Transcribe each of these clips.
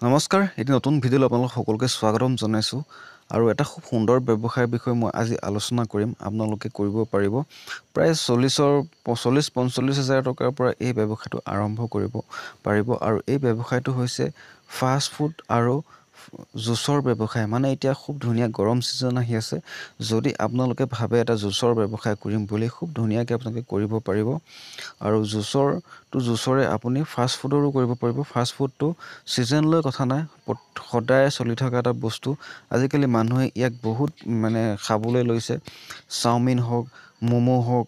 নমস্কাৰ, এটি নতুন ভিডিঅ'লৈ আপোনালোক সকলোকে স্বাগতম জনাইছোঁ আৰু এটা খুব সুন্দৰ ব্যৱসায়ৰ বিষয়ে মই আজি আলোচনা কৰিম। আপোনালোকে কৰিব পাৰিব। প্ৰায় 40-45 হাজাৰ টকাৰ পৰা এই ব্যৱসায়টো আৰম্ভ কৰিব পাৰিব আৰু এই ব্যৱসায়টো হৈছে ফাষ্ট ফুড আৰু জুচৰ ব্যৱসায়। মানে এতিয়া খুব ধুনীয়া গৰম ছিজন আহি আছে। যদি আপোনালোকে ভাবে এটা জুচৰ ব্যৱসায় কৰিম বুলি, খুব ধুনীয়াকৈ আপোনালোকে কৰিব পাৰিব। আৰু জুচৰে আপুনি ফাষ্ট ফুডৰো কৰিব পাৰিব। ফাষ্ট ফুডটো ছিজন লৈ কথা নাই, সদায় চলি থকা এটা বস্তু। আজিকালি মানুহে ইয়াক বহুত খাবলৈ লৈছে। চাওমিন হওক, ম'ম' হওক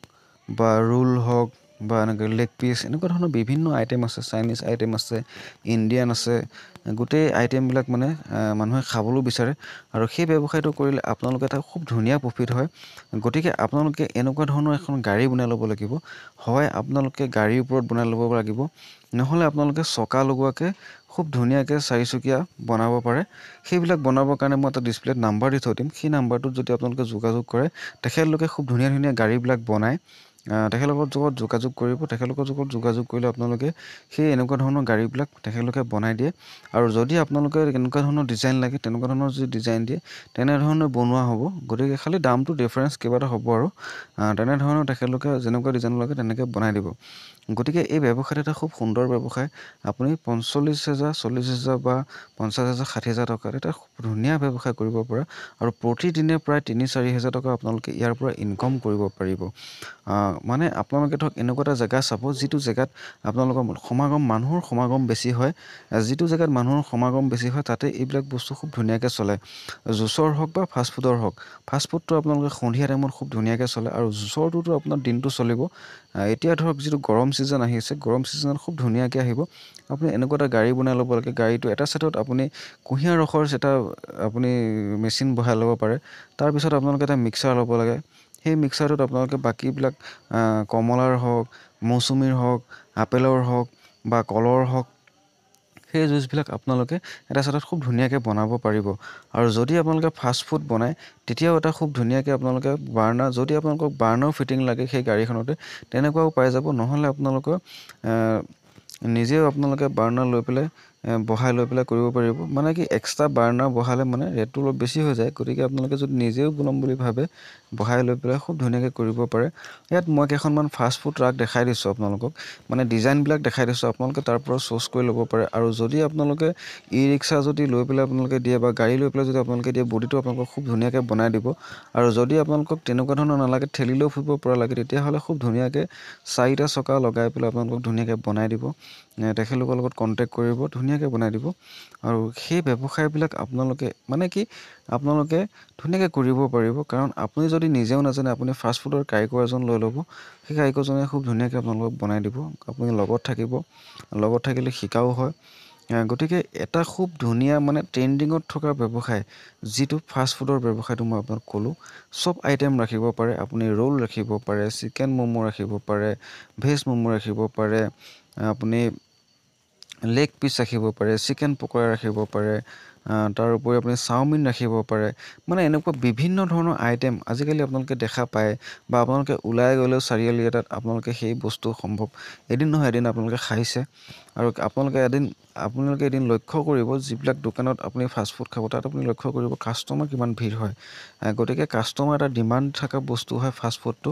বা ৰোল হওক বা এনেকৈ লেগ পিচ, এনেকুৱা ধৰণৰ বিভিন্ন আইটেম আছে। চাইনিজ আইটেম আছে, ইণ্ডিয়ান আছে। গোটেই আইটেমবিলাক মানুহে খাবলৈ বিচাৰে আৰু সেই ব্যৱসায়টো কৰিলে আপোনালোকে এটা খুব ধুনীয়া প্ৰফিট হয়। গতিকে আপোনালোকে এনেকুৱা ধৰণৰ এখন গাড়ী বনাই ল'ব লাগিব। হয় আপোনালোকে গাড়ীৰ ওপৰত বনাই ল'ব লাগিব, নহ'লে আপোনালোকে চকা লগোৱাকৈ খুব ধুনীয়াকৈ চাৰিচকীয়া বনাব পাৰে। সেইবিলাক বনাবৰ কাৰণে মই এটা ডিছপ্লেত নাম্বাৰ দি থৈ দিম। সেই নাম্বাৰটোত যদি আপোনালোকে যোগাযোগ কৰে, তেখেতলোকে খুব ধুনীয়া ধুনীয়া গাড়ীবিলাক বনায়। তেখেতলোকৰ লগত যোগাযোগ কৰিব। তেখেতলোকৰ লগত যোগাযোগ কৰিলে আপোনালোকে সেই এনেকুৱা ধৰণৰ গাড়ীবিলাক তেখেতলোকে বনাই দিয়ে। আৰু যদি আপোনালোকে এনেকুৱা ধৰণৰ ডিজাইন লাগে, তেনেকুৱা ধৰণৰ যদি ডিজাইন দিয়ে, তেনেধৰণে বনোৱা হ'ব। গতিকে খালি দামটো ডিফাৰেঞ্চ কিবা এটা হ'ব আৰু তেনেধৰণৰ তেখেতলোকে যেনেকুৱা ডিজাইন লাগে তেনেকৈ বনাই দিব। গতিকে এই ব্যৱসায়টো এটা খুব সুন্দৰ ব্যৱসায়। আপুনি 45,000, 40,000 বা 50,000, 60,000 টকা এটা খুব ধুনীয়া ব্যৱসায় কৰিব পাৰে আৰু প্ৰতিদিনে প্ৰায় 3-4 হাজাৰ টকা আপোনালোকে ইয়াৰ পৰা ইনকম কৰিব পাৰিব। মানে আপোনালোকে ধৰক এনেকুৱা এটা জেগা চাব, যিটো জেগাত আপোনালোকৰ মানুহৰ সমাগম বেছি হয়। যিটো জেগাত মানুহৰ সমাগম বেছি হয়, তাতে এইবিলাক বস্তু খুব ধুনীয়াকৈ চলে। জুচৰ হওক বা ফাষ্টফুডৰ হওক। ফাষ্টফুডটো আপোনালোকে সন্ধিয়া টাইমত খুব ধুনীয়াকৈ চলে আৰু জুচৰটোতো আপোনাৰ দিনটো চলিব। এতিয়া ধৰক যিটো গৰম ছিজন আহি আছে, গৰম ছিজনত খুব ধুনীয়াকৈ আহিব। আপুনি এনেকুৱা এটা গাড়ী বনাই ল'ব লাগে। গাড়ীটো এটা ছাইডত আপুনি কুঁহিয়াৰ ৰসৰ এটা আপুনি মেচিন বহাই ল'ব পাৰে। তাৰপিছত আপোনালোকে এটা মিক্সাৰ ল'ব লাগে। সেই মিক্সাৰটোত আপোনালোকে বাকীবিলাক কমলাৰ হওক, মৌচুমীৰ হওক, আপেলৰ হওক বা কলৰ হওক, সেই জুচবিলাক আপোনালোকে এটা ছাইডত খুব ধুনীয়াকৈ বনাব পাৰিব। আৰু যদি আপোনালোকে ফাষ্ট ফুড বনায়, তেতিয়াও এটা খুব ধুনীয়াকৈ আপোনালোকে যদি আপোনালোকক বাৰ্ণাৰ ফিটিং লাগে সেই গাড়ীখনতে, তেনেকুৱাও পাই যাব। নহ'লে আপোনালোকৰ নিজেও আপোনালোকে বাৰ্ণাৰ লৈ পেলাই বহাই লৈ পেলাই কৰিব পাৰিব। মানে কি এক্সট্ৰা বাৰ্ণাৰ বহালে ৰেটটো অলপ বেছি হৈ যায়। গতিকে আপোনালোকে যদি নিজেও বনাম বুলি ভাবে, বহাই লৈ পেলাই খুব ধুনীয়াকৈ কৰিব পাৰে। ইয়াত মই কেইখনমান ফাষ্ট ফুড ট্ৰাক দেখাই দিছোঁ আপোনালোকক, ডিজাইনবিলাক দেখাই দিছোঁ। আপোনালোকে তাৰ পৰা চুজ কৰি ল'ব পাৰে। আৰু যদি আপোনালোকে ই ৰিক্সা যদি লৈ পেলাই আপোনালোকে দিয়ে বা গাড়ী লৈ পেলাই যদি আপোনালোকে দিয়ে, বডিটো আপোনালোকক খুব ধুনীয়াকৈ বনাই দিব। আৰু যদি আপোনালোকক তেনেকুৱা ধৰণৰ নালাগে, ঠেলিলেও ফুৰিব পৰা লাগে, তেতিয়াহ'লে খুব ধুনীয়াকৈ 4টা চকা লগাই পেলাই আপোনালোকক ধুনীয়াকৈ বনাই দিব। তেখেতলোকৰ লগত কণ্টেক্ট কৰিব, ধুনীয়াকৈ বনাই দিব। আৰু সেই ব্যৱসায়বিলাক আপোনালোকে ধুনীয়াকৈ কৰিব পাৰিব। কাৰণ আপুনি যদি নিজেও নাজানে, আপুনি ফাষ্টফুডৰ কাৰিকৰ এজন লৈ ল'ব। সেই কাৰিকৰজনে খুব ধুনীয়াকৈ আপোনালোকক বনাই দিব। আপুনি লগত থাকিব, লগত থাকিলে শিকাও হয়। গতিকে এটা খুব ধুনীয়া ট্ৰেণ্ডিঙত থকা ব্যৱসায়, যিটো ফাষ্টফুডৰ ব্যৱসায়টো মই আপোনাক ক'লোঁ। চব আইটেম ৰাখিব পাৰে। আপুনি ৰোল ৰাখিব পাৰে, চিকেন ম'ম' ৰাখিব পাৰে, ভেজ ম'ম' ৰাখিব পাৰে, আপুনি লেগ পিচ ৰাখিব পাৰে, চিকেন পকৰা ৰাখিব পাৰে, তাৰ উপৰি আপুনি চাওমিন ৰাখিব পাৰে। এনেকুৱা বিভিন্ন ধৰণৰ আইটেম আজিকালি আপোনালোকে দেখা পায় বা আপোনালোকে ওলাই গ'লেও চাৰিআলি এটাত আপোনালোকে সেই বস্তু সম্ভৱ এদিন নহয় এদিন আপোনালোকে খাইছে। আৰু আপোনালোকে এদিন লক্ষ্য কৰিব, যিবিলাক দোকানত আপুনি ফাষ্টফুড খাব, তাত আপুনি লক্ষ্য কৰিব কাষ্টমাৰ কিমান ভিৰ হয়। গতিকে কাষ্টমাৰ এটা ডিমাণ্ড থকা বস্তু হয় ফাষ্টফুডটো।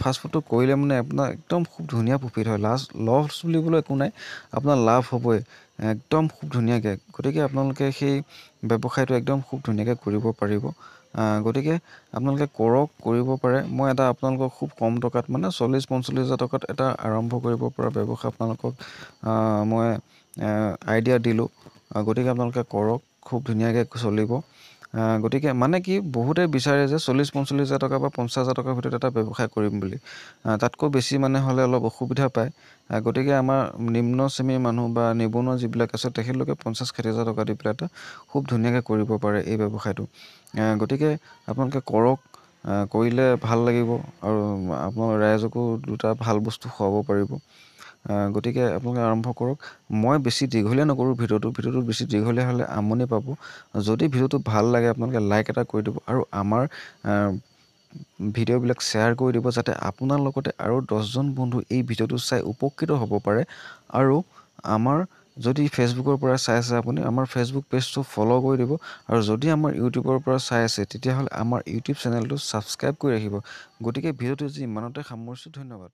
ফাষ্টফুডটো কৰিলে আপোনাৰ একদম খুব ধুনীয়া প্ৰফিট হয়। লছ বুলিবলৈ একো নাই, আপোনাৰ লাভ হ'বই একদম খুব ধুনীয়াকৈ। গতিকে আপোনালোকে সেই ব্যৱসায়টো একদম খুব ধুনীয়াকৈ কৰিব পাৰিব। গতিকে আপোনালোকে কৰিব পাৰে। মই আপোনালোকক খুব কম টকাত 40-45 হাজাৰ টকাত এটা আৰম্ভ কৰিব পৰা ব্যৱসায় আপোনালোকক মই আইডিয়া দিলোঁ। গতিকে আপোনালোকে খুব ধুনীয়াকৈ চলিব। গতিকে কি বহুতে বিচাৰে যে 40-45 হাজাৰ টকা বা 50 হাজাৰ টকাৰ ভিতৰত এটা ব্যৱসায় কৰিম বুলি। তাতকৈ বেছি হ'লে অলপ অসুবিধা পায়। গতিকে আমাৰ নিম্ন শ্ৰেণীৰ মানুহ বা নিবনুৱা যিবিলাক আছে, তেখেতলোকে 50-60 হাজাৰ টকা দি পেলাই এটা খুব ধুনীয়াকৈ কৰিব পাৰে এই ব্যৱসায়টো। গতিকে আপোনালোকে কৰিলে ভাল লাগিব আৰু আপোনাৰ ৰাইজকো দুটা ভাল বস্তু খুৱাব পাৰিব। গতিকে আপোনালোকে আৰম্ভ কৰক। মই বেছি দীঘলীয়া নকৰোঁ ভিডিঅ'টো বেছি দীঘলীয়া হ'লে আমনি পাব। যদি ভিডিঅ'টো ভাল লাগে, আপোনালোকে লাইক এটা কৰি দিব আৰু আমাৰ ভিডিঅ'বিলাক শ্বেয়াৰ কৰি দিব, যাতে আপোনাৰ লগতে আৰু 10জন বন্ধু এই ভিডিঅ'টো চাই উপকৃত হ'ব পাৰে আৰু আমাৰ যদি ফেচবুকৰ পৰা চাই আছে আপুনি আমাৰ ফেচবুক পেজটো ফ'ল' কৰি দিব আৰু যদি আমাৰ ইউটিউবৰ পৰা চাই আছে তেতিয়াহ'লে আমাৰ ইউটিউব চেনেলটো ছাবস্ক্ৰাইব কৰি ৰাখিব। গতিকে ভিডিঅ'টো আজি ইমানতে সামৰিছোঁ, ধন্যবাদ।